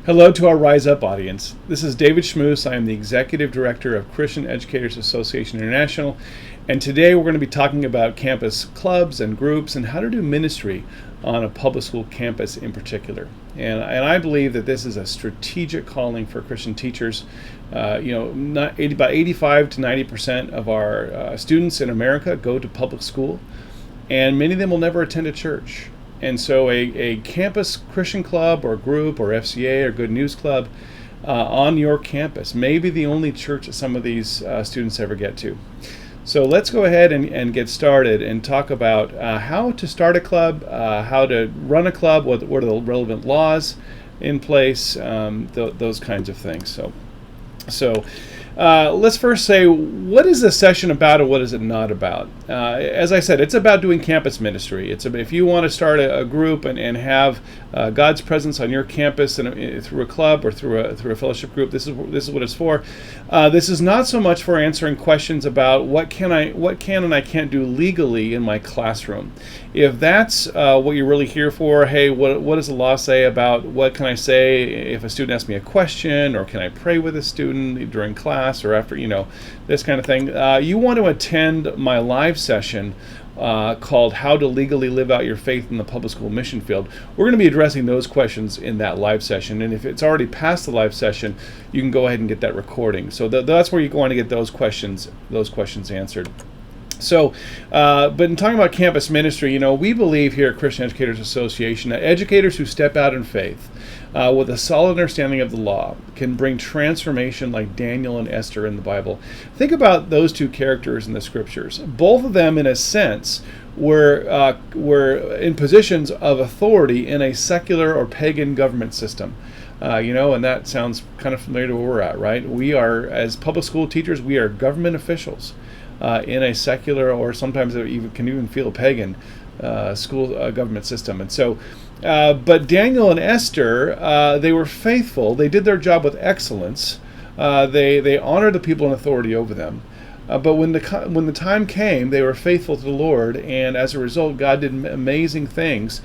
Hello to our Rise Up audience. This is David Schmoose. I am the Executive Director of Christian Educators Association International, and today we're going to be talking about campus clubs and groups and how to do ministry on a public school campus in particular. And I believe that this is a strategic calling for Christian teachers. About 85 to 90% of our students in America go to public school, and many of them will never attend a church. And so a campus Christian club or group or FCA or Good News Club on your campus may be the only church that some of these students ever get to. So let's go ahead and get started and talk about how to start a club, how to run a club, what are the relevant laws in place, those kinds of things. So let's first say, what is this session about and what is it not about? As I said, it's about doing campus ministry. If you want to start a group and have God's presence on your campus and through a club or through a fellowship group, this is what it's for. This is not so much for answering questions about what can and I can't do legally in my classroom. If that's what you're really here for, hey, what does the law say about what can I say if a student asks me a question, or can I pray with a student during class or after, this kind of thing. You want to attend my live session called How to Legally Live Out Your Faith in the Public School Mission Field. We're going to be addressing those questions in that live session, and if it's already past the live session, you can go ahead and get that recording. So that's where you're going to get those questions answered. So, but in talking about campus ministry, we believe here at Christian Educators Association that educators who step out in faith with a solid understanding of the law can bring transformation like Daniel and Esther in the Bible. Think about those two characters in the scriptures. Both of them, in a sense, were in positions of authority in a secular or pagan government system. And that sounds kind of familiar to where we're at, right? We are, as public school teachers, we are government officials in a secular, or sometimes it can even feel pagan school government system. And so, but Daniel and Esther, they were faithful. They did their job with excellence. They honored the people in authority over them. But when the time came, they were faithful to the Lord, and as a result, God did amazing things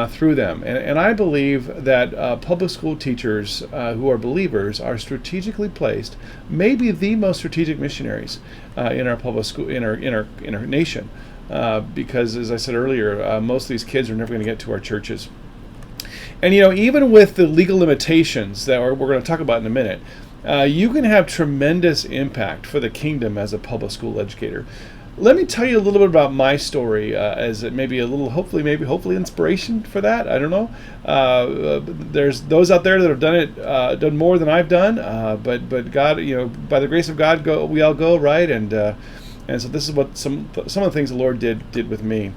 through them. And I believe that public school teachers who are believers are strategically placed, maybe the most strategic missionaries in our public school, in our nation, because, as I said earlier, most of these kids are never going to get to our churches. And even with the legal limitations that we're going to talk about in a minute, you can have tremendous impact for the kingdom as a public school educator. Let me tell you a little bit about my story, as it may be a little, hopefully inspiration for that. I don't know. There's those out there that have done more than I've done. But God, by the grace of God, we all go, right? And so this is what some of the things the Lord did with me.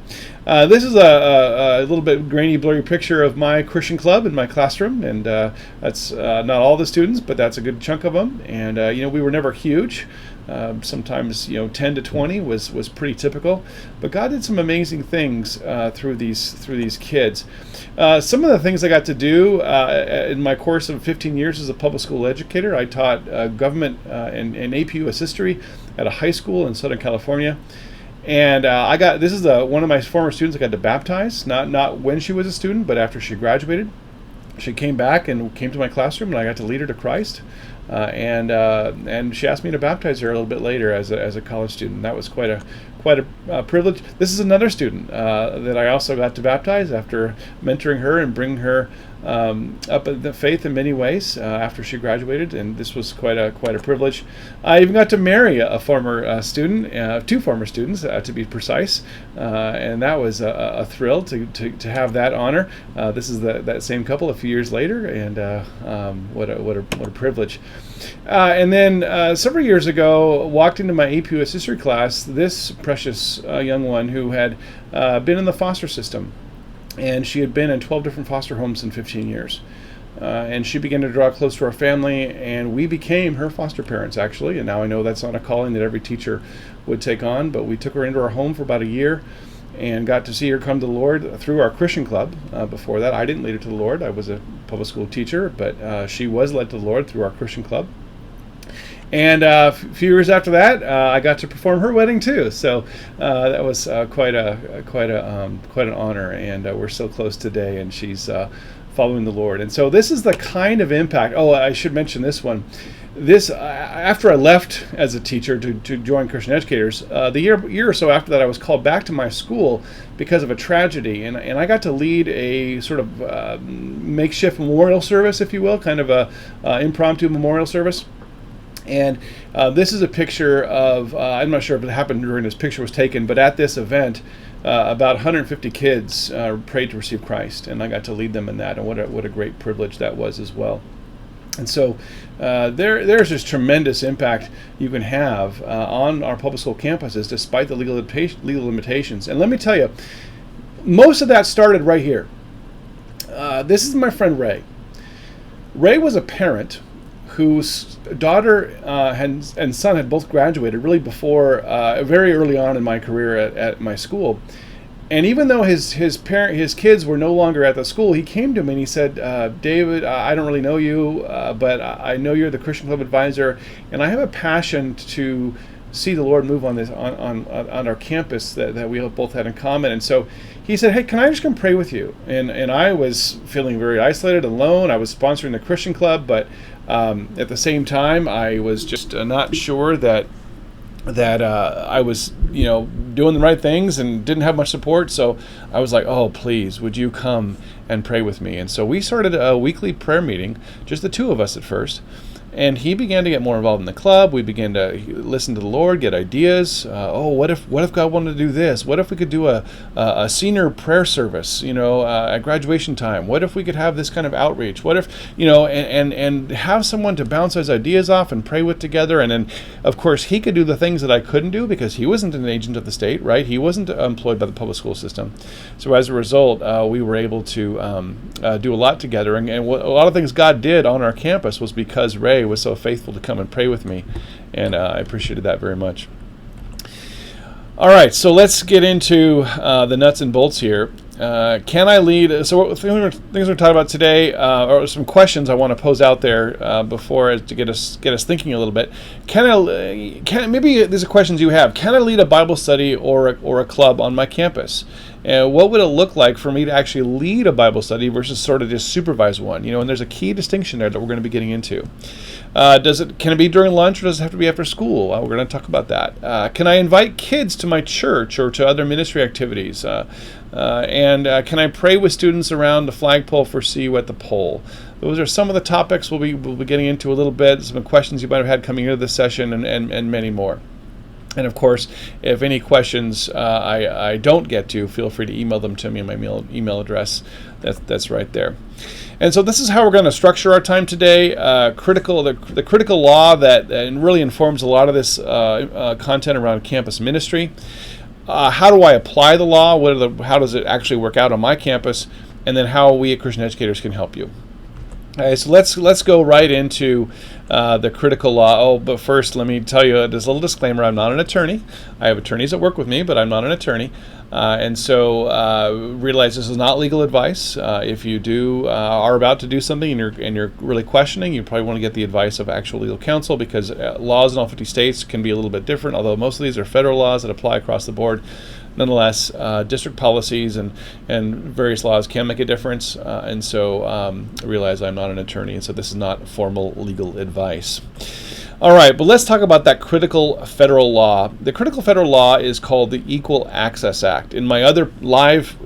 This is a little bit grainy, blurry picture of my Christian club in my classroom, and that's not all the students, but that's a good chunk of them. And we were never huge. Sometimes 10 to 20 was pretty typical, but God did some amazing things through these kids. Some of the things I got to do in my course of 15 years as a public school educator, I taught government and AP US history at a high school in Southern California. And this is one of my former students I got to baptize, not when she was a student, but after she graduated. She came back and came to my classroom, and I got to lead her to Christ. And she asked me to baptize her a little bit later as a college student. That was quite a privilege. This is another student that I also got to baptize after mentoring her and bringing her up in the faith in many ways after she graduated, and this was quite a privilege. I even got to marry a former student, two former students to be precise, and that was a thrill to have that honor. This is that same couple a few years later, and what a privilege. And then several years ago, walked into my AP US history class this precious young one who had been in the foster system. And she had been in 12 different foster homes in 15 years. And she began to draw close to our family, and we became her foster parents, actually. And now I know that's not a calling that every teacher would take on, but we took her into our home for about a year and got to see her come to the Lord through our Christian club. Before that, I didn't lead her to the Lord. I was a public school teacher, but she was led to the Lord through our Christian club. And a few years after that, I got to perform her wedding too. So that was quite an honor. And we're so close today, and she's following the Lord. And so this is the kind of impact. Oh, I should mention this one. This after I left as a teacher to join Christian Educators, the year or so after that, I was called back to my school because of a tragedy, and I got to lead a sort of makeshift memorial service, if you will, kind of a impromptu memorial service. And this is a picture of, I'm not sure if it happened during this picture was taken, but at this event, about 150 kids prayed to receive Christ, and I got to lead them in that, and what a great privilege that was as well. And so there's this tremendous impact you can have on our public school campuses despite the legal limitations. And let me tell you, most of that started right here. This is my friend Ray. Ray was a parent whose daughter and son had both graduated really before, very early on in my career at my school. And even though his kids were no longer at the school, he came to me and he said, David, I don't really know you, but I know you're the Christian Club advisor, and I have a passion to see the Lord move on this on our campus that we both had in common. And so he said, hey, can I just come pray with you? And I was feeling very isolated, alone. I was sponsoring the Christian Club, but at the same time, I was just not sure that I was, doing the right things and didn't have much support. So I was like, oh, please, would you come and pray with me? And so we started a weekly prayer meeting, just the two of us at first. And he began to get more involved in the club. We began to listen to the Lord, get ideas. What if God wanted to do this? What if we could do a senior prayer service, at graduation time? What if we could have this kind of outreach? What if, and have someone to bounce those ideas off and pray with together? And then, of course, he could do the things that I couldn't do because he wasn't an agent of the state, right? He wasn't employed by the public school system. So as a result, we were able to do a lot together. And a lot of things God did on our campus was because Ray was so faithful to come and pray with me, and I appreciated that very much. All right, so let's get into the nuts and bolts here. Can I lead? So what things we're talking about today are some questions I want to pose out there before to get us thinking a little bit. Maybe these are questions you have. Can I lead a Bible study or a club on my campus? And what would it look like for me to actually lead a Bible study versus sort of just supervise one? And there's a key distinction there that we're going to be getting into. Can it be during lunch, or does it have to be after school? We're going to talk about that. Can I invite kids to my church or to other ministry activities? And can I pray with students around the flagpole for See You at the Pole? Those are some of the topics we'll be getting into a little bit, some questions you might have had coming into this session, and many more. And of course, if any questions I don't get to, feel free to email them to me on my email address. That's right there. And so this is how we're going to structure our time today. The critical law that really informs a lot of this content around campus ministry. How do I apply the law? How does it actually work out on my campus? And then how we at Christian Educators can help you. Okay, so let's go right into the critical law. Oh, but first, let me tell you this little disclaimer. I'm not an attorney. I have attorneys that work with me, but I'm not an attorney. And so realize this is not legal advice. If you are about to do something and you're really questioning, you probably want to get the advice of actual legal counsel, because laws in all 50 states can be a little bit different, although most of these are federal laws that apply across the board. Nonetheless, district policies and various laws can make a difference, and so realize I'm not an attorney, and so this is not formal legal advice. All right, but let's talk about that critical federal law. The critical federal law is called the Equal Access Act. In my other live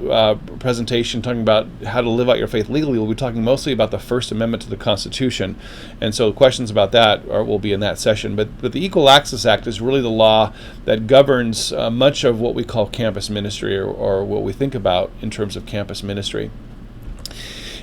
presentation talking about how to live out your faith legally, we'll be talking mostly about the First Amendment to the Constitution, and so questions about that will be in that session. But the Equal Access Act is really the law that governs much of what we call campus ministry, or what we think about in terms of campus ministry.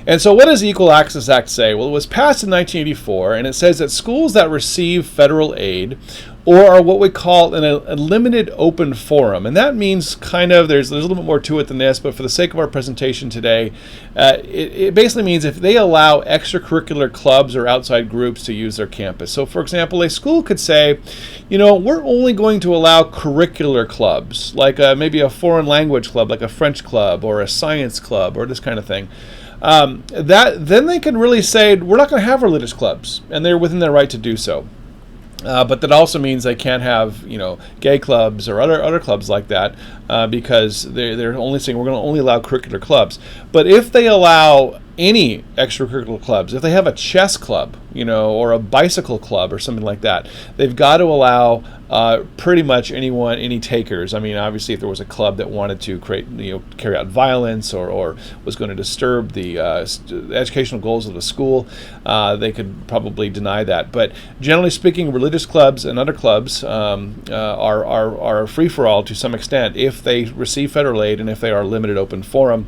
And so what does the Equal Access Act say? Well, it was passed in 1984, and it says that schools that receive federal aid or are what we call a limited open forum. And that means there's a little bit more to it than this, but for the sake of our presentation today, it basically means if they allow extracurricular clubs or outside groups to use their campus. So for example, a school could say, we're only going to allow curricular clubs, like maybe a foreign language club, like a French club or a science club or this kind of thing. Then they can really say, we're not going to have religious clubs, and they're within their right to do so. But that also means they can't have, gay clubs or other clubs like that, because they're only saying we're going to only allow curricular clubs. But if they allow any extracurricular clubs, if they have a chess club, or a bicycle club or something like that, they've got to allow pretty much anyone, any takers. I mean, obviously, if there was a club that wanted to carry out violence or was going to disturb the educational goals of the school, they could probably deny that. But generally speaking, religious clubs and other clubs are free for all to some extent if they receive federal aid and if they are limited open forum.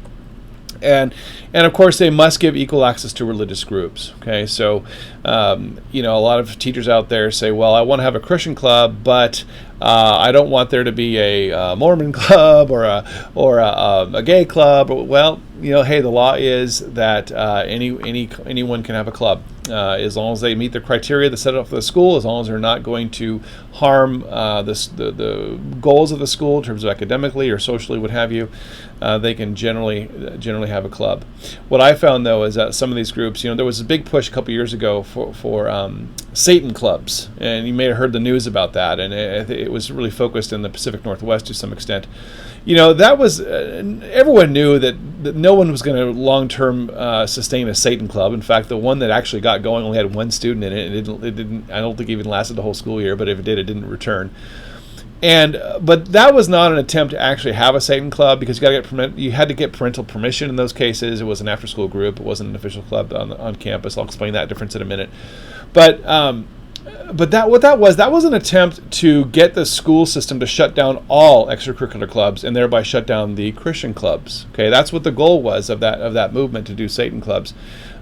And of course, they must give equal access to religious groups. Okay, so a lot of teachers out there say, "Well, I want to have a Christian club, but I don't want there to be a Mormon club or a gay club." Well, hey, the law is that anyone can have a club as long as they meet the criteria that set up for the school, as long as they're not going to harm the goals of the school in terms of academically or socially, what have you. They can generally have a club. What I found, though, is that some of these groups, there was a big push a couple years ago for Satan clubs, and you may have heard the news about that, and it was really focused in the Pacific Northwest to some extent. That was everyone knew that no one was going to long-term sustain a Satan club. In fact, the one that actually got going only had one student in it, and it didn't. I don't think it even lasted the whole school year. But if it did, it didn't return. But that was not an attempt to actually have a Satan club, because you had to get parental permission in those cases. It was an after-school group. It wasn't an official club on campus. I'll explain that difference in a minute. But that was an attempt to get the school system to shut down all extracurricular clubs and thereby shut down the Christian clubs. Okay, that's what the goal was of that movement, to do Satan clubs.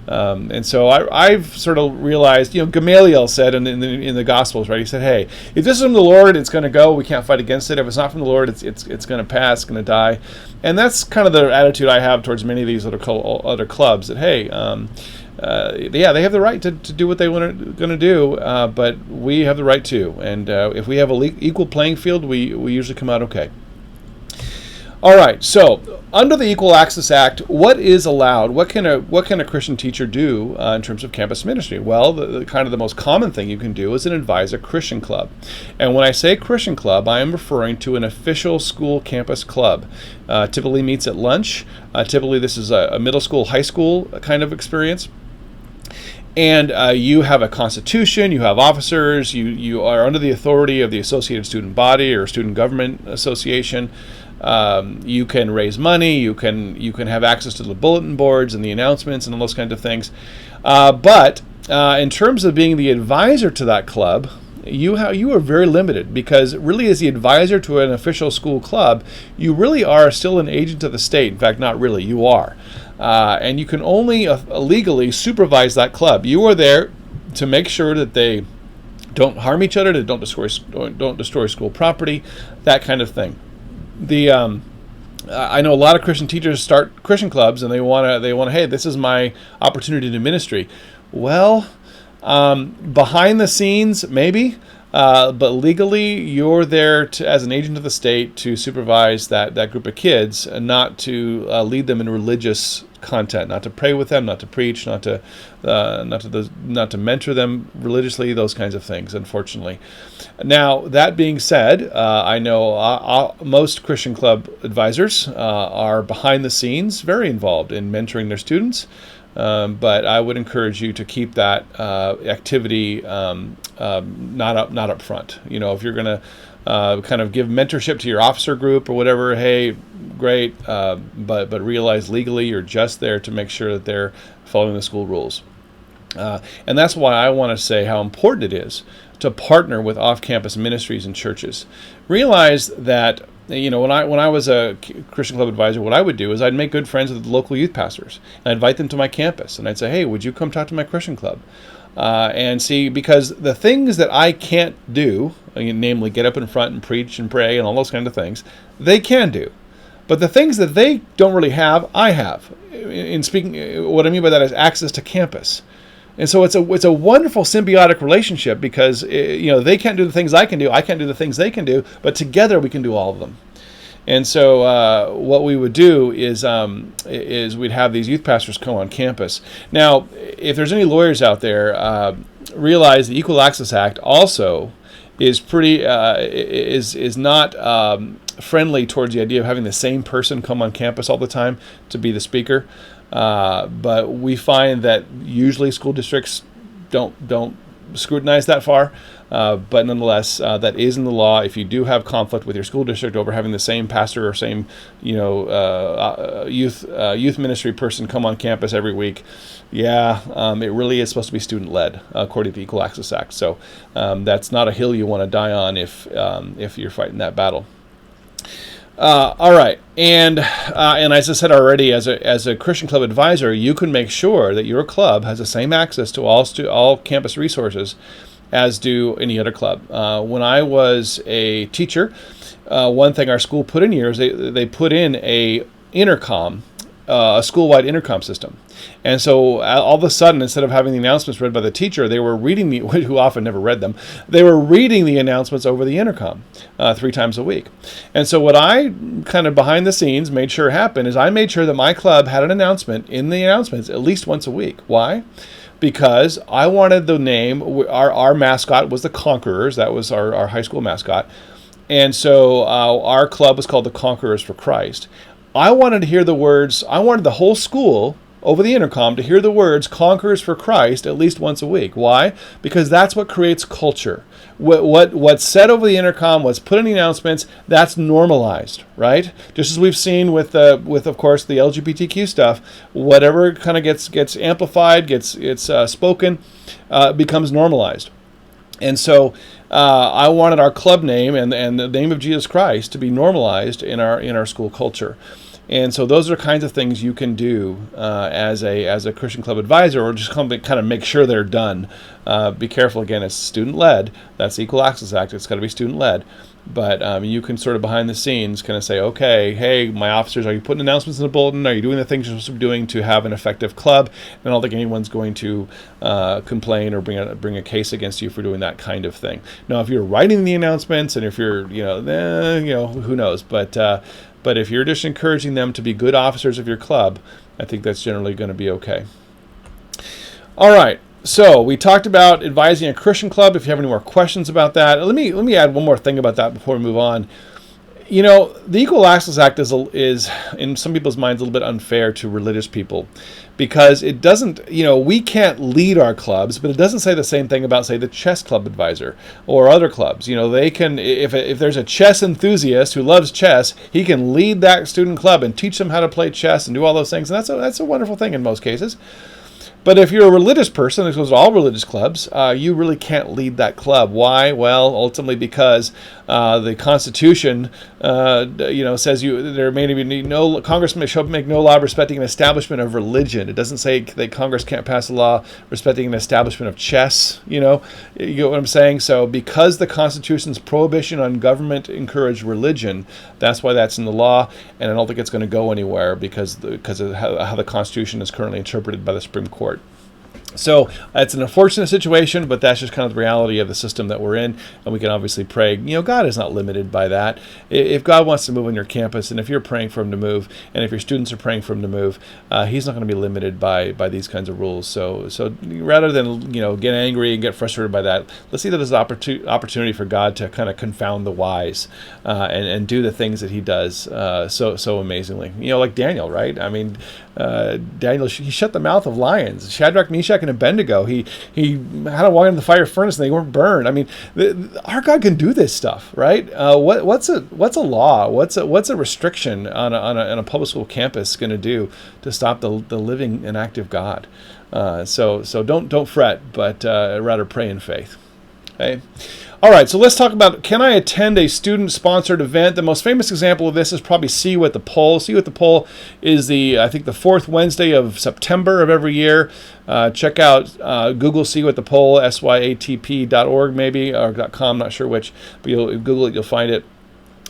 And so I've sort of realized, Gamaliel said in the Gospels, right? He said, "Hey, if this is from the Lord, it's going to go. We can't fight against it. If it's not from the Lord, it's going to pass, it's going to die." And that's kind of the attitude I have towards many of these other clubs. That hey, they have the right to do what they going to do, but we have the right to. And if we have an equal playing field, we usually come out okay. All right, so under the Equal Access Act, what is allowed? What can a Christian teacher do in terms of campus ministry? Well, the most common thing you can do is advise a Christian club. And when I say Christian club, I am referring to an official school campus club. Typically meets at lunch. Typically this is a middle school, high school kind of experience. And you have a constitution, you have officers, you are under the authority of the Associated Student Body or Student Government Association. You can raise money, you can have access to the bulletin boards and the announcements and all those kinds of things. But in terms of being the advisor to that club, you are very limited, because really as the advisor to an official school club, you really are still an agent of the state. In fact, not really, you are. And you can only legally supervise that club. You are there to make sure that they don't harm each other, that don't destroy school property, that kind of thing. I know a lot of Christian teachers start Christian clubs, and they want to, hey, this is my opportunity to ministry. Well, behind the scenes, maybe, but legally, you're there as an agent of the state to supervise that group of kids, and not to lead them in religious content, not to pray with them, not to preach, not to mentor them religiously, those kinds of things, unfortunately. Now, that being said, I know most Christian club advisors are behind the scenes, very involved in mentoring their students, but I would encourage you to keep that activity not up front. If you're going to kind of give mentorship to your officer group or whatever, hey, great, but realize legally you're just there to make sure that they're following the school rules. And that's why I want to say how important it is to partner with off-campus ministries and churches. Realize that, when I was a Christian club advisor, what I would do is I'd make good friends with the local youth pastors, and I'd invite them to my campus, and I'd say, hey, would you come talk to my Christian club? And see, because the things that I can't do, namely get up in front and preach and pray and all those kind of things, they can do. But the things that they don't really have, I have. In speaking, what I mean by that is access to campus. And so it's a wonderful symbiotic relationship, because they can't do the things I can do, I can't do the things they can do, but together we can do all of them. And so what we would do is we'd have these youth pastors come on campus. Now, if there's any lawyers out there, realize the Equal Access Act also is pretty is not friendly towards the idea of having the same person come on campus all the time to be the speaker. But we find that usually school districts don't scrutinize that far. But nonetheless, that is in the law. If you do have conflict with your school district over having the same pastor or same, youth ministry person come on campus every week, it really is supposed to be student led according to the Equal Access Act. So that's not a hill you want to die on if you're fighting that battle. All right, and as I said already, as a Christian Club advisor, you can make sure that your club has the same access to all campus resources as do any other club. When I was a teacher, one thing our school put in here is they put in a intercom, a school-wide intercom system. And so all of a sudden, instead of having the announcements read by the teacher, they were reading who often never read them, they were reading the announcements over the intercom 3 times a week. And so what I kind of behind the scenes made sure happened is I made sure that my club had an announcement in the announcements at least once a week. Why? Because I wanted the name, our mascot was the Conquerors. That was our high school mascot. And so our club was called the Conquerors for Christ. I wanted to hear the words, I wanted the whole school over the intercom to hear the words Conquerors for Christ at least once a week. Why? Because that's what creates culture. What's said over the intercom, what's put in the announcements, that's normalized, right? Just as we've seen with of course the LGBTQ stuff, whatever kind of gets amplified, gets spoken, becomes normalized. And so I wanted our club name and the name of Jesus Christ to be normalized in our school culture. And so those are kinds of things you can do as a Christian Club advisor, or just kind of make sure they're done. Be careful, again, it's student-led. That's the Equal Access Act. It's got to be student-led. But you can sort of behind the scenes kind of say, okay, hey, my officers, are you putting announcements in the bulletin? Are you doing the things you're supposed to be doing to have an effective club? And I don't think anyone's going to complain or bring a case against you for doing that kind of thing. Now, if you're writing the announcements and if you're, who knows? But if you're just encouraging them to be good officers of your club, I think that's generally going to be okay. All right. So we talked about advising a Christian club. If you have any more questions about that, let me add one more thing about that before we move on. The Equal Access Act is in some people's minds a little bit unfair to religious people, because it doesn't, we can't lead our clubs, but it doesn't say the same thing about, say, the chess club advisor or other clubs. They can, if there's a chess enthusiast who loves chess, he can lead that student club and teach them how to play chess and do all those things, and that's a wonderful thing in most cases. But if you're a religious person, this goes to all religious clubs, you really can't lead that club. Why? Well, ultimately because the Constitution, says there may be no Congress shall make no law respecting an establishment of religion. It doesn't say that Congress can't pass a law respecting an establishment of chess. You get what I'm saying? So because the Constitution's prohibition on government encouraged religion, that's why that's in the law, and I don't think it's going to go anywhere because of how the Constitution is currently interpreted by the Supreme Court. So it's an unfortunate situation, but that's just kind of the reality of the system that we're in, and we can obviously pray. God is not limited by that. If God wants to move on your campus, and if you're praying for him to move, and if your students are praying for him to move, he's not going to be limited by these kinds of rules. So rather than get angry and get frustrated by that, let's see that as an opportunity for God to kind of confound the wise and do the things that he does so amazingly. Like Daniel, right? I mean, Daniel, he shut the mouth of lions. Shadrach, Meshach, and Abednego, he had to walk into the fire furnace and they weren't burned. I mean, our God can do this stuff, right? What's a law? What's a restriction on a public school campus going to do to stop the living and active God? So don't fret, but rather pray in faith. Okay. All right, so let's talk about, can I attend a student-sponsored event? The most famous example of this is probably See You at the Pole. See You at the Pole is I think the fourth Wednesday of September of every year. Check out Google See You at the Pole, syatp.org maybe, or .com, not sure which, but you'll Google it, you'll find it.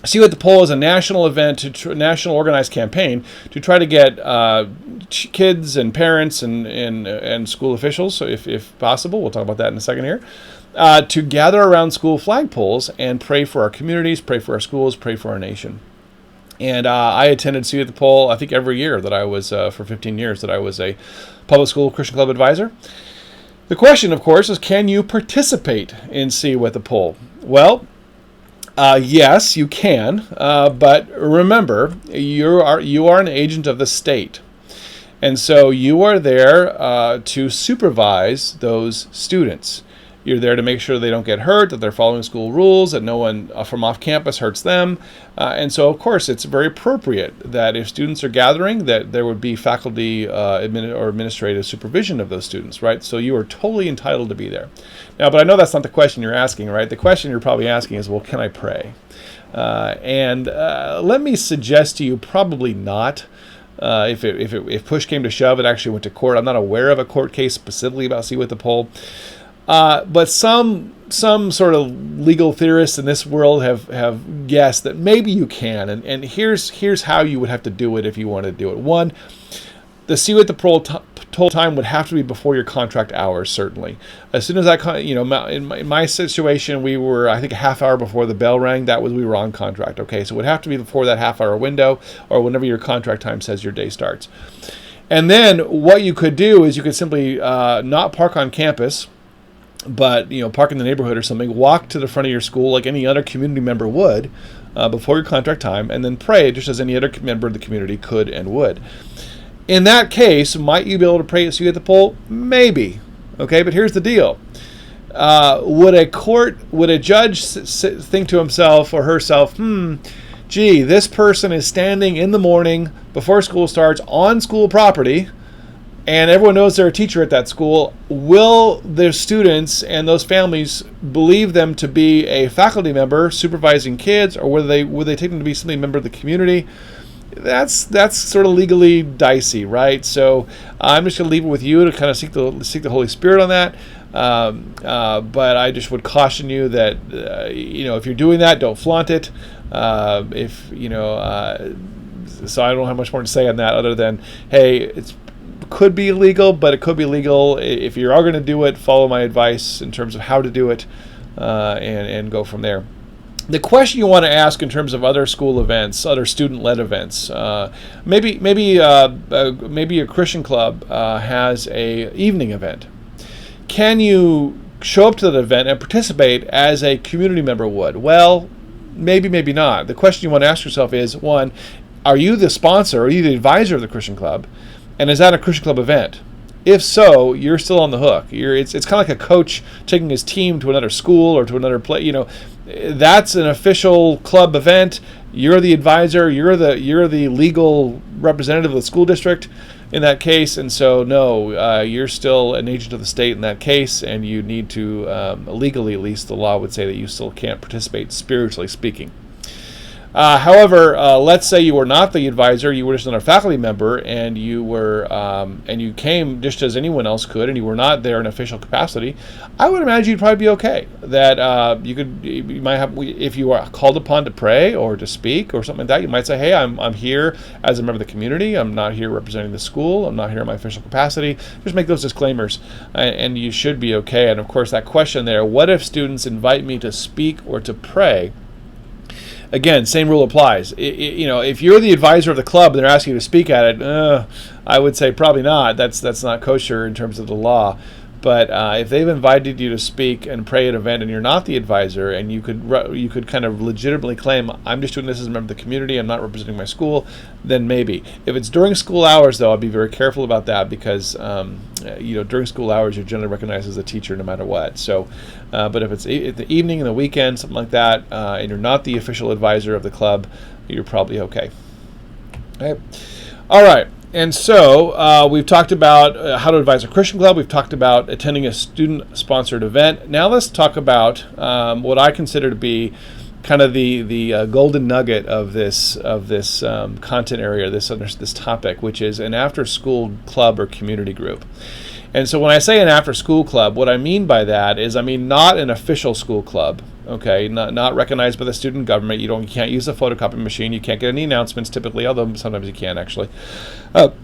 See You at the Pole is a national event, national organized campaign to try to get kids and parents and school officials, so if possible, we'll talk about that in a second here, to gather around school flagpoles and pray for our communities, pray for our schools, pray for our nation. And I attended See You at the Pole, I think every year that I was, for 15 years, that I was a public school Christian club advisor. The question, of course, is can you participate in See You at the Pole? Well, yes, you can, but remember, you are an agent of the state. And so you are there to supervise those students. You're there to make sure they don't get hurt, that they're following school rules, that no one from off campus hurts them. And so, of course, it's very appropriate that if students are gathering, that there would be faculty or administrative supervision of those students, right? So you are totally entitled to be there. Now, but I know that's not the question you're asking, right? The question you're probably asking is, well, can I pray? And let me suggest to you, probably not. If push came to shove, it actually went to court. I'm not aware of a court case specifically about See You at the Pole. But some sort of legal theorists in this world have guessed that maybe you can, and here's how you would have to do it if you wanted to do it. One, the See You at the Pole time would have to be before your contract hours, certainly. As soon as in my situation, we were, I think, a half hour before the bell rang. We were on contract. Okay, so it would have to be before that half hour window, or whenever your contract time says your day starts. And then what you could do is you could simply not park on campus, but park in the neighborhood or something, walk to the front of your school like any other community member would before your contract time, and then pray just as any other member of the community could and would. In that case, might you be able to pray at See You at the Pole? Maybe. Okay, but here's the deal. Would a judge think to himself or herself, gee, this person is standing in the morning before school starts on school property, and everyone knows they're a teacher at that school. Will their students and those families believe them to be a faculty member supervising kids, or would they take them to be simply a member of the community? That's sort of legally dicey, right? So I'm just going to leave it with you to kind of seek the Holy Spirit on that. But I just would caution you that if you're doing that, don't flaunt it. So I don't have much more to say on that other than, hey, could be illegal, but it could be legal. If you are going to do it, follow my advice in terms of how to do it, and go from there. The question you want to ask in terms of other school events, other student-led events, maybe a Christian club has a evening event. Can you show up to that event and participate as a community member would? Well, maybe not. The question you want to ask yourself is, one, are you the sponsor, are you the advisor of the Christian club? And is that a Christian club event? If so, you're still on the hook. It's kind of like a coach taking his team to another school or to another place. That's an official club event. You're the advisor. You're the legal representative of the school district in that case. And so, no, you're still an agent of the state in that case, and you need to, legally at least, the law would say that you still can't participate, spiritually speaking. However, let's say you were not the advisor, you were just another faculty member, and you came just as anyone else could, and you were not there in official capacity. I would imagine you'd probably be okay. That you might have, if you are called upon to pray or to speak or something like that, you might say, hey, I'm here as a member of the community. I'm not here representing the school. I'm not here in my official capacity. Just make those disclaimers, and you should be okay. And of course, that question there: what if students invite me to speak or to pray? Again, same rule applies. If you're the advisor of the club and they're asking you to speak at it, I would say probably not. That's not kosher in terms of the law. But if they've invited you to speak and pray at an event and you're not the advisor, and you could kind of legitimately claim, I'm just doing this as a member of the community, I'm not representing my school, then maybe. If it's during school hours, though, I'll be very careful about that because during school hours you're generally recognized as a teacher no matter what. So, but if it's the evening and the weekend, something like that, and you're not the official advisor of the club, you're probably okay. Okay. All right. And so we've talked about how to advise a Christian club. We've talked about attending a student-sponsored event. Now let's talk about what I consider to be kind of the golden nugget of this content area, this topic, which is an after-school club or community group. And so when I say an after-school club, what I mean by that is not an official school club. Okay, not recognized by the student government. You can't use the photocopy machine. You can't get any announcements typically, although sometimes you can actually. But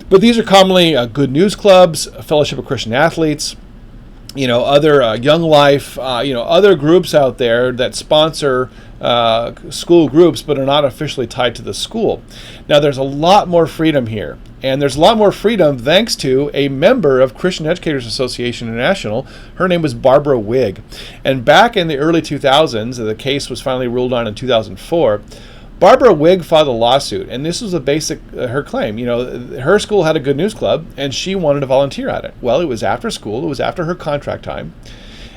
these are commonly good news clubs, a Fellowship of Christian Athletes, other Young Life, other groups out there that sponsor school groups but are not officially tied to the school. Now, there's a lot more freedom here. And there's a lot more freedom thanks to a member of Christian Educators Association International. Her name was Barbara Wigg. And back in the early 2000s, the case was finally ruled on in 2004, Barbara Wigg filed a lawsuit, and this was a basic, her claim. Her school had a Good News Club, and she wanted to volunteer at it. Well, it was after school. It was after her contract time.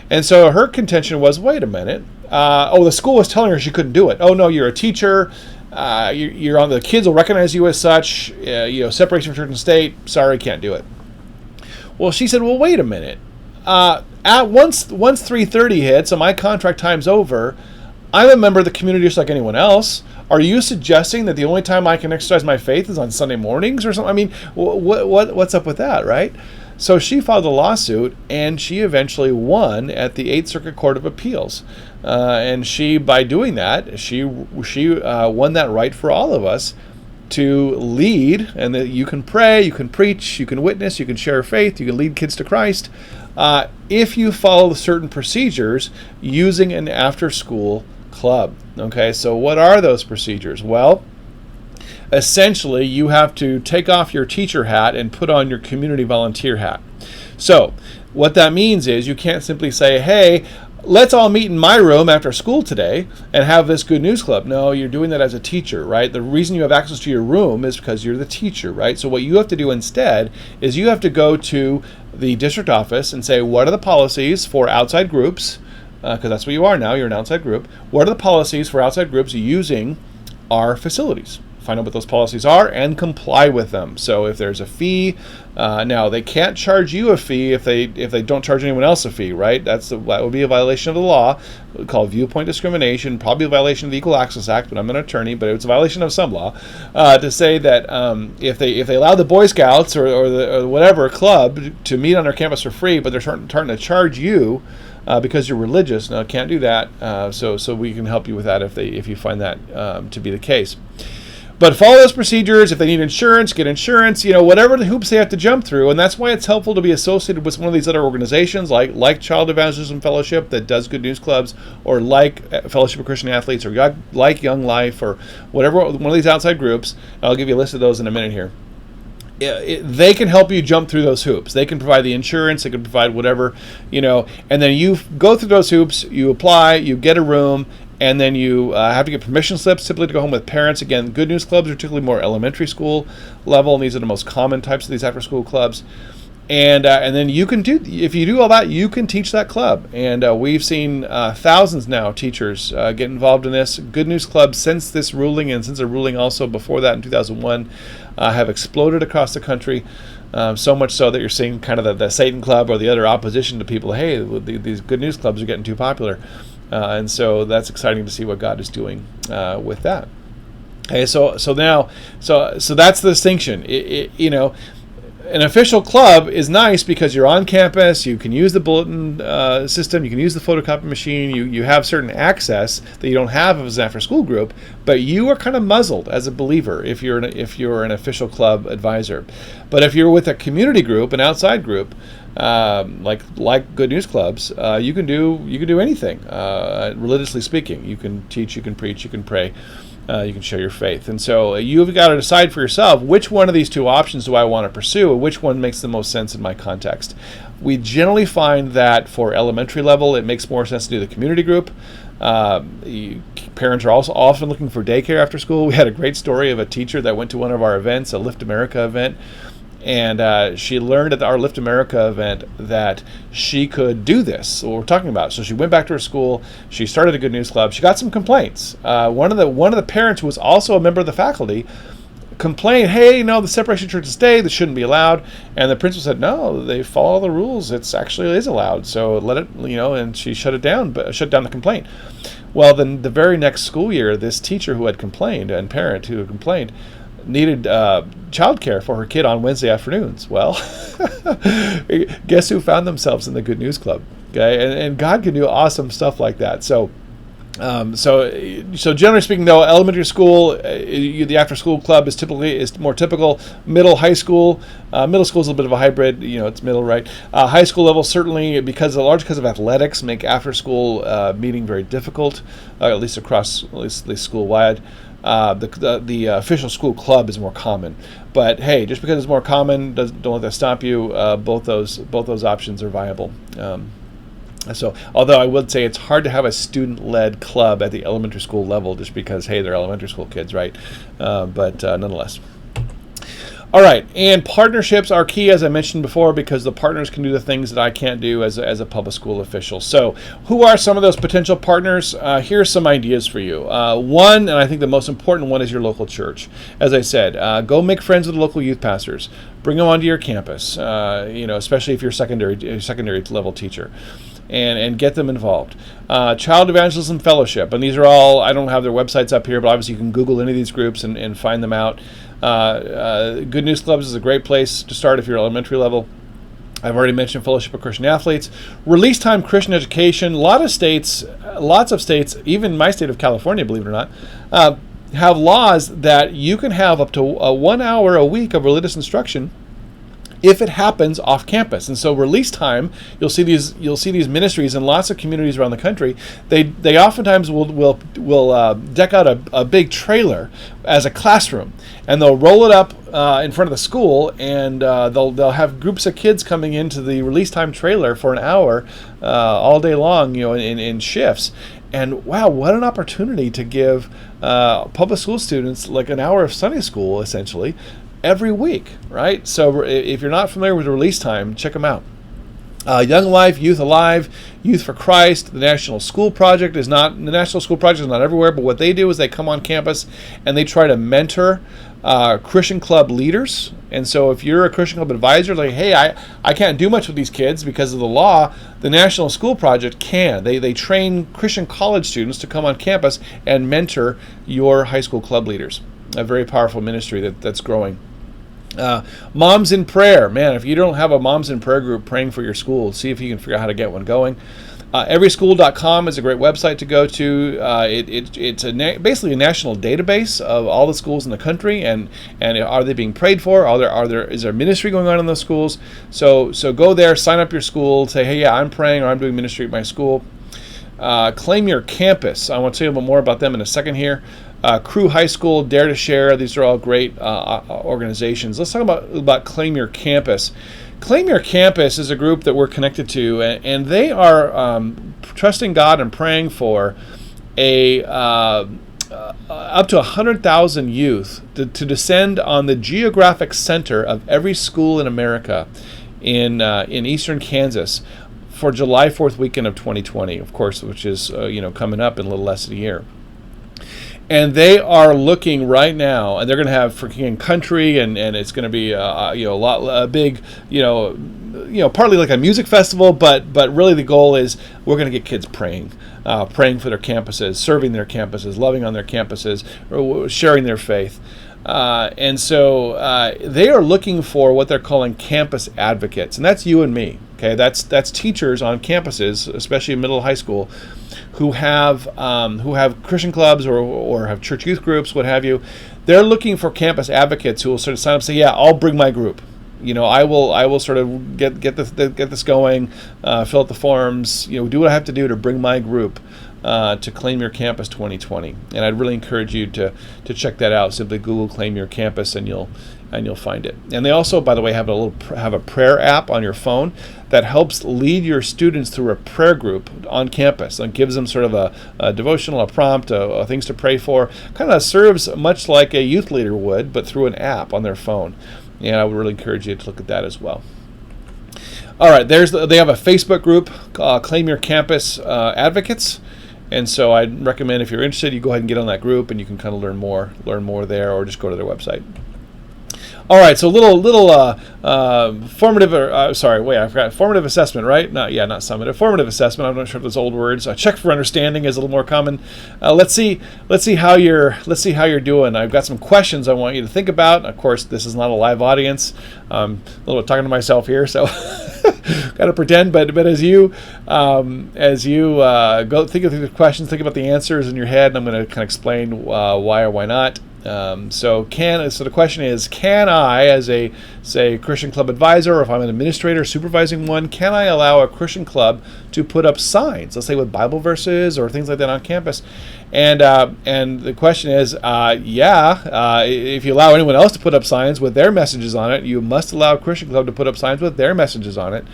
And so her contention was, wait a minute. The school was telling her she couldn't do it. Oh, no, you're a teacher. You're on the kids will recognize you as such. Separation of church and state. Sorry, can't do it. Well, she said, well, wait a minute. Once 3:30 hits and my contract time's over, I'm a member of the community just like anyone else. Are you suggesting that the only time I can exercise my faith is on Sunday mornings or something? I mean, what's up with that, right? So she filed a lawsuit, and she eventually won at the 8th Circuit Court of Appeals. And she, by doing that, she won that right for all of us to lead, and that you can pray, you can preach, you can witness, you can share faith, you can lead kids to Christ, if you follow certain procedures using an after-school club. Okay, so what are those procedures? Well, essentially, you have to take off your teacher hat and put on your community volunteer hat. So what that means is you can't simply say, hey, let's all meet in my room after school today and have this Good News Club. No, you're doing that as a teacher, right? The reason you have access to your room is because you're the teacher, right? So what you have to do instead is you have to go to the district office and say, what are the policies for outside groups? Because that's what you are now, you're an outside group. What are the policies for outside groups using our facilities? Find out what those policies are and comply with them. So if there's a fee, now they can't charge you a fee if they don't charge anyone else a fee, right? That would be a violation of the law called viewpoint discrimination, probably a violation of the Equal Access Act, but I'm an attorney, but it's a violation of some law to say that if they allow the Boy Scouts or whatever club to meet on their campus for free, but they're starting to charge you because you're religious, no, can't do that. So we can help you with that if you find that to be the case. But follow those procedures. If they need insurance, get insurance, whatever the hoops they have to jump through. And that's why it's helpful to be associated with one of these other organizations like Child Evangelism Fellowship that does Good News Clubs, or like Fellowship of Christian Athletes, or like Young Life, or whatever, one of these outside groups. I'll give you a list of those in a minute here. They can help you jump through those hoops. They can provide the insurance. They can provide whatever, and then you go through those hoops, you apply, you get a room, and then you have to get permission slips, typically to go home with parents. Again, Good News Clubs are typically more elementary school level, and these are the most common types of these after-school clubs. And then you can if you do all that, you can teach that club. And we've seen thousands now teachers get involved in this. Good News Clubs, since this ruling, and since a ruling also before that in 2001, have exploded across the country. So much so that you're seeing kind of the Satan Club or the other opposition to people. Hey, these Good News Clubs are getting too popular. And so that's exciting to see what God is doing with that. Okay, so that's the distinction. An official club is nice because you're on campus. You can use the bulletin system. You can use the photocopy machine. You have certain access that you don't have as an after-school group. But you are kind of muzzled as a believer if you're an official club advisor. But if you're with a community group, an outside group, like Good News Clubs, you can do anything. Religiously speaking, you can teach, you can preach, you can pray. You can share your faith. And so you've got to decide for yourself, which one of these two options do I want to pursue, and which one makes the most sense in my context. We generally find that for elementary level, it makes more sense to do the community group. Parents are also often looking for daycare after school. We had a great story of a teacher that went to one of our events, a Lift America event, and she learned at our Lift America event that she could do this, what we're talking about. So she went back to her school. She started a Good News Club. She got some complaints. One of the parents, who was also a member of the faculty, complained, hey, the separation of church and state, this shouldn't be allowed. And the principal said, no, they follow the rules. It actually is allowed. So let it, and she shut down the complaint. Well, then the very next school year, this teacher who had complained, and parent who had complained, needed childcare for her kid on Wednesday afternoons. Well, guess who found themselves in the Good News Club? Okay, and God can do awesome stuff like that. So generally speaking, though, elementary school, the after-school club is more typical. Middle school is a little bit of a hybrid. It's middle, right? High school level, certainly because of athletics, make after-school meeting very difficult, at least school-wide. The official school club is more common. But hey, just because it's more common, don't let that stop you. Both those options are viable. So, although I would say it's hard to have a student-led club at the elementary school level, just because hey, they're elementary school kids, right? But nonetheless. All right, and partnerships are key, as I mentioned before, because the partners can do the things that I can't do as a public school official. So who are some of those potential partners? Here's some ideas for you. One, and I think the most important one, is your local church. As I said, go make friends with local youth pastors. Bring them onto your campus, especially if you're a secondary level teacher. And get them involved. Child Evangelism Fellowship, and these are all, I don't have their websites up here, but obviously you can Google any of these groups and find them out. Good News Clubs is a great place to start if you're elementary level. I've already mentioned Fellowship of Christian Athletes. Release Time Christian Education. Lots of states, even my state of California, believe it or not, have laws that you can have up to 1 hour a week of religious instruction if it happens off campus. And so Release Time, you'll see these ministries in lots of communities around the country. They oftentimes will deck out a big trailer as a classroom, and they'll roll it up in front of the school, and they'll have groups of kids coming into the Release Time trailer for an hour all day long, in shifts. And wow, what an opportunity to give public school students like an hour of Sunday school, essentially, every week, right? So if you're not familiar with Release Time, check them out. Young Life, Youth Alive, Youth for Christ, the National School Project is not everywhere, but what they do is they come on campus and they try to mentor Christian club leaders. And so if you're a Christian club advisor, like, hey, I can't do much with these kids because of the law, the National School Project can. They train Christian college students to come on campus and mentor your high school club leaders. A very powerful ministry that's growing. Moms in Prayer. Man, if you don't have a Moms in Prayer group praying for your school, see if you can figure out how to get one going. Everyschool.com is a great website to go to. It's basically a national database of all the schools in the country, and are they being prayed for? Is there ministry going on in those schools? So go there, sign up your school, say, hey, yeah, I'm praying or I'm doing ministry at my school. Claim Your Campus. I want to tell you a little more about them in a second here. Crew High School, Dare to Share. These are all great organizations. Let's talk about Claim Your Campus. Claim Your Campus is a group that we're connected to, and they are trusting God and praying for up to 100,000 youth to descend on the geographic center of every school in America in eastern Kansas for July 4th weekend of 2020, of course, which is coming up in a little less than a year. And they are looking right now, and they're going to have freaking country, and it's going to be a big, partly like a music festival, but really the goal is we're going to get kids praying for their campuses, serving their campuses, loving on their campuses, sharing their faith. And so they are looking for what they're calling campus advocates, and that's you and me. Okay, that's teachers on campuses, especially in middle and high school, who have Christian clubs or have church youth groups, what have you. They're looking for campus advocates who will sort of sign up and say, yeah, I'll bring my group. I will sort of get this going, fill out the forms, do what I have to do to bring my group to Claim Your Campus 2020. And I'd really encourage you to check that out. Simply Google Claim Your Campus and you'll find it. And they also, by the way, have a prayer app on your phone that helps lead your students through a prayer group on campus and gives them sort of a devotional, a prompt, things to pray for. Kind of serves much like a youth leader would, but through an app on their phone. And I would really encourage you to look at that as well. All right, they have a Facebook group, Claim Your Campus Advocates. And so I'd recommend, if you're interested, you go ahead and get on that group, and you can kind of learn more there, or just go to their website. All right, so formative assessment, right? Not summative. Formative assessment. I'm not sure if those old words. Check for understanding is a little more common. Let's see how you're doing. I've got some questions I want you to think about. Of course, this is not a live audience. A little bit talking to myself here, so got to pretend. But as you go think of the questions, think about the answers in your head, and I'm going to kind of explain why or why not. So the question is, can I, as a, say, Christian club advisor, or if I'm an administrator supervising one, can I allow a Christian club to put up signs, let's say with Bible verses or things like that on campus? And the question is, if you allow anyone else to put up signs with their messages on it, you must allow a Christian club to put up signs with their messages on it.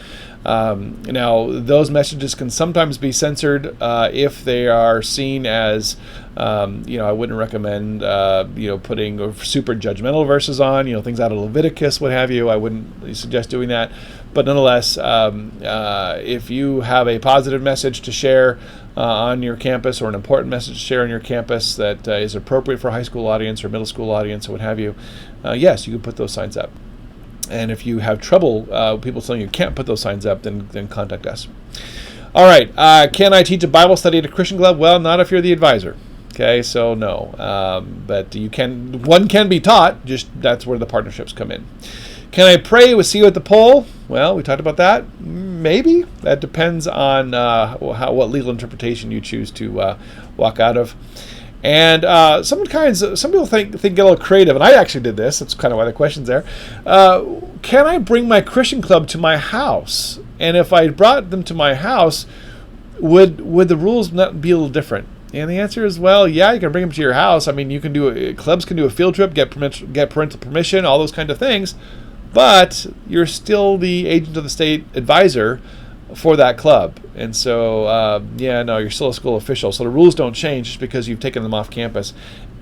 Now, those messages can sometimes be censored if they are seen as, I wouldn't recommend, putting super judgmental verses on, things out of Leviticus, what have you. I wouldn't suggest doing that. But nonetheless, if you have a positive message to share on your campus, or an important message to share on your campus that is appropriate for a high school audience or middle school audience or what have you, yes, you can put those signs up. And if you have trouble, people telling you can't put those signs up, then contact us. All right. Can I teach a Bible study at a Christian club? Well, not if you're the advisor. Okay, so no. But one can be taught, just that's where the partnerships come in. Can I pray with you at the pole? Well, we talked about that. Maybe. That depends on what legal interpretation you choose to walk out of. And some people think get a little creative, and I actually did this. That's kind of why the question's there. Can I bring my Christian club to my house? And if I brought them to my house, would the rules not be a little different? And the answer is, well, yeah, you can bring them to your house. I mean, clubs can do a field trip, get parental permission, all those kind of things. But you're still the agent of the state advisor for that club. And so, you're still a school official. So the rules don't change just because you've taken them off campus,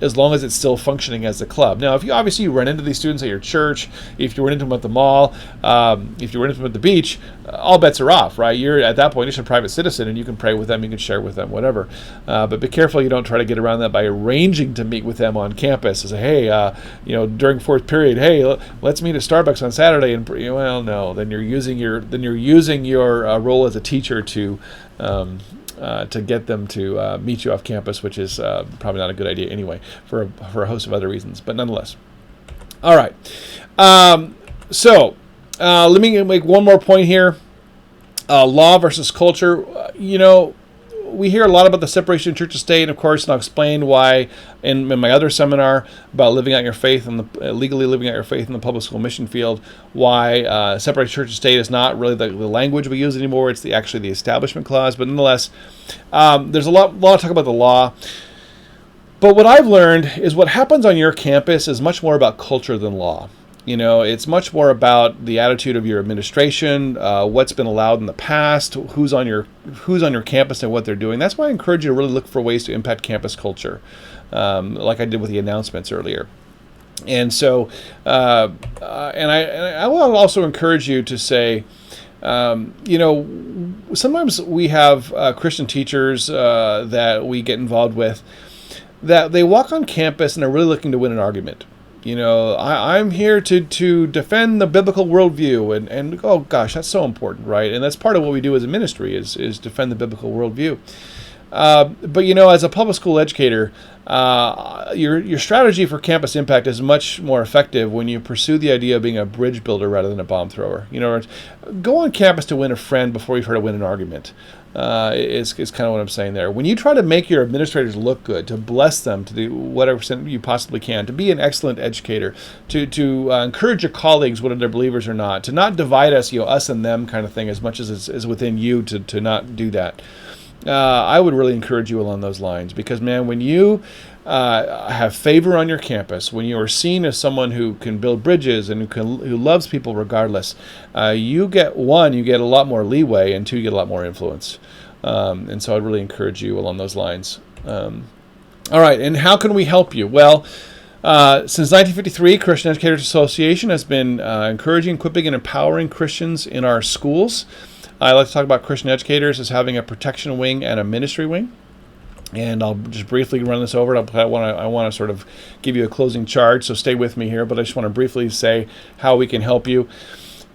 as long as it's still functioning as a club. Now, if you run into these students at your church, if you run into them at the mall, if you run into them at the beach, all bets are off, right? You're at that point, you're a private citizen, and you can pray with them, you can share with them, whatever. But be careful you don't try to get around that by arranging to meet with them on campus. Say, hey, during fourth period, hey, let's meet at Starbucks on Saturday. And well, no, then you're using your role as a teacher to get them to meet you off campus, which is probably not a good idea anyway, for a host of other reasons. But nonetheless, all right. So let me make one more point here. Law versus culture. We hear a lot about the separation of church and state, and of course, and I'll explain why in my other seminar about living out your faith and legally living out your faith in the public school mission field, why separate church and state is not really the language we use anymore. It's actually the Establishment Clause. But nonetheless, there's a lot of talk about the law. But what I've learned is what happens on your campus is much more about culture than law. It's much more about the attitude of your administration, what's been allowed in the past, who's on your campus and what they're doing. That's why I encourage you to really look for ways to impact campus culture, like I did with the announcements earlier. And so, I will also encourage you to say, sometimes we have Christian teachers that we get involved with, that they walk on campus and are really looking to win an argument. I'm here to defend the biblical worldview, and oh gosh, that's so important, right? And that's part of what we do as a ministry is defend the biblical worldview. But as a public school educator, your strategy for campus impact is much more effective when you pursue the idea of being a bridge builder rather than a bomb thrower. Go on campus to win a friend before you try to win an argument. Is kind of what I'm saying there. When you try to make your administrators look good, to bless them, to do whatever extent you possibly can, to be an excellent educator, to encourage your colleagues, whether they're believers or not, to not divide us, us and them kind of thing, as much as it's within you to not do that. I would really encourage you along those lines, because, man, when you have favor on your campus, when you are seen as someone who can build bridges and who loves people regardless, you get a lot more leeway, and two, you get a lot more influence. And so I'd really encourage you along those lines. All right, and how can we help you? Well, since 1953, Christian Educators Association has been encouraging, equipping, and empowering Christians in our schools. I like to talk about Christian educators as having a protection wing and a ministry wing. And I'll just briefly run this over. I want to sort of give you a closing charge, so stay with me here. But I just want to briefly say how we can help you.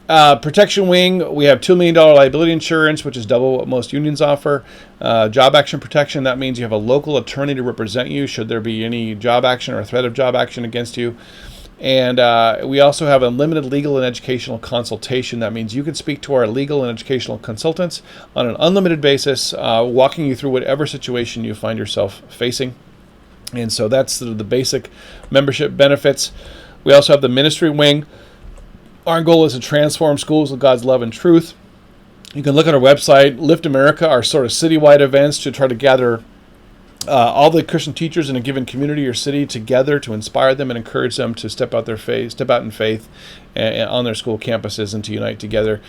Protection wing, we have $2 million liability insurance, which is double what most unions offer. Job action protection, that means you have a local attorney to represent you should there be any job action or threat of job action against you. And we also have unlimited legal and educational consultation. That means you can speak to our legal and educational consultants on an unlimited basis, walking you through whatever situation you find yourself facing. And so that's the basic membership benefits. We also have the ministry wing. Our goal is to transform schools with God's love and truth. You can look at our website, Lift America, our sort of citywide events to try to gather all the Christian teachers in a given community or city together to inspire them and encourage them to step out in faith on their school campuses and to unite together.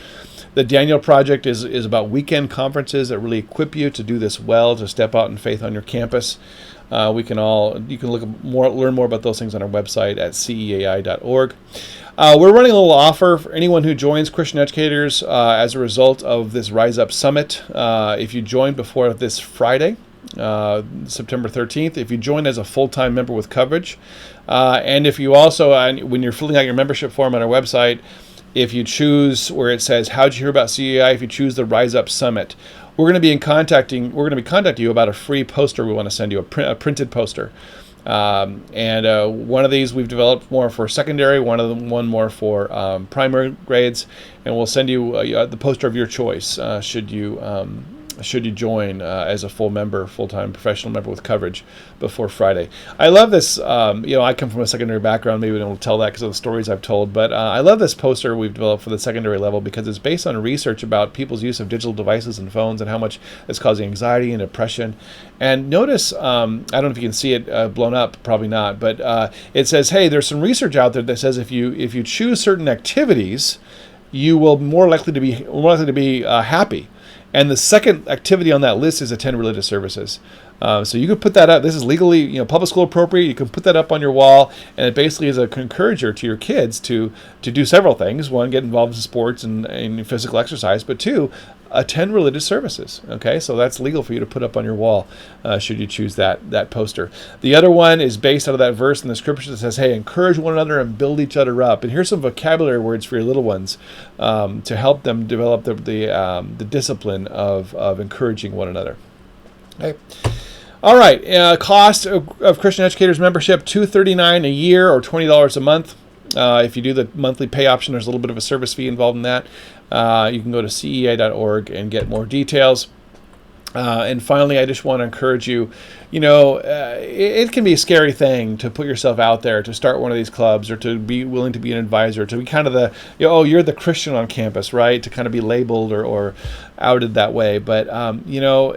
The Daniel Project is about weekend conferences that really equip you to do this well, to step out in faith on your campus. You can learn more about those things on our website at ceai.org. We're running a little offer for anyone who joins Christian Educators as a result of this Rise Up Summit. If you join before this Friday, September 13th, if you join as a full-time member with coverage, and if you also, when you're filling out your membership form on our website, if you choose where it says "How'd you hear about CEI?" if you choose the Rise Up Summit, we're going to be contacting you about a free poster we want to send you, a printed poster. One of these we've developed more for secondary, one more for primary grades, and we'll send you the poster of your choice should you join as a full-time professional member with coverage before Friday. I love this. I come from a secondary background. Maybe I don't tell that because of the stories I've told, but I love this poster we've developed for the secondary level because it's based on research about people's use of digital devices and phones and how much it's causing anxiety and depression. And notice, I don't know if you can see it blown up, probably not, but it says, hey, there's some research out there that says if you choose certain activities, you will more likely to be happy. And the second activity on that list is attend religious services. So you could put that up. This is legally, public school appropriate. You can put that up on your wall, and it basically is a encourager to your kids to do several things. One, get involved in sports and physical exercise, but two, attend religious services. Okay, so that's legal for you to put up on your wall should you choose that poster. The other one is based out of that verse in the scripture that says, hey, encourage one another and build each other up. And here's some vocabulary words for your little ones to help them develop the discipline of encouraging one another. Okay. All right, cost of Christian Educators membership, $239 a year or $20 a month. If you do the monthly pay option, there's a little bit of a service fee involved in that. You can go to ceia.org and get more details. And finally, I just want to encourage you, it can be a scary thing to put yourself out there, to start one of these clubs, or to be willing to be an advisor, to be kind of you're the Christian on campus, right? To kind of be labeled or outed that way. But,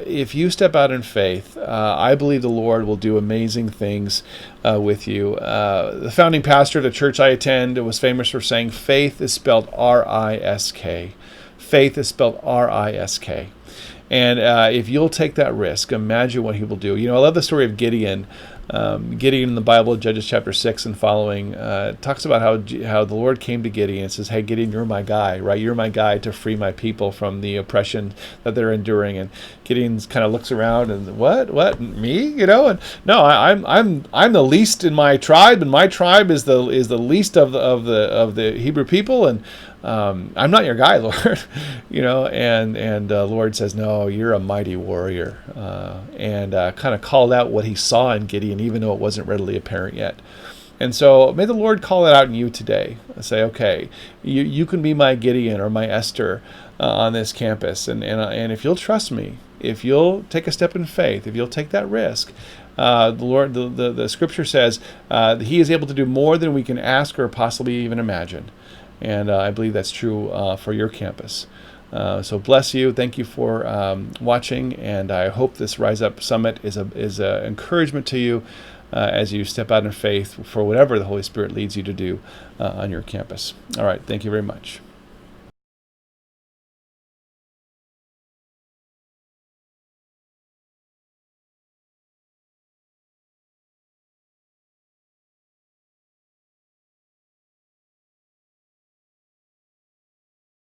if you step out in faith, I believe the Lord will do amazing things with you. The founding pastor at a church I attend was famous for saying, faith is spelled R-I-S-K. Faith is spelled R-I-S-K. And if you'll take that risk, imagine what he will do. I love the story of Gideon. Gideon in the Bible, Judges chapter 6 and following, talks about how the Lord came to Gideon and says, hey, Gideon, you're my guy, right? You're my guy to free my people from the oppression that they're enduring. And Gideon kind of looks around and, what, me? And no, I'm the least in my tribe, and my tribe is the least of the Hebrew people, and I'm not your guy, Lord. And Lord says, no, you're a mighty warrior, and kind of called out what he saw in Gideon, even though it wasn't readily apparent yet. And so may the Lord call it out in you today. Say, okay, you can be my Gideon or my Esther on this campus, and if you'll trust me, if you'll take a step in faith, if you'll take that risk, the Lord, the Scripture says that He is able to do more than we can ask or possibly even imagine. And I believe that's true for your campus. So bless you. Thank you for watching, and I hope this Rise Up Summit is an encouragement to you as you step out in faith for whatever the Holy Spirit leads you to do on your campus. All right. Thank you very much.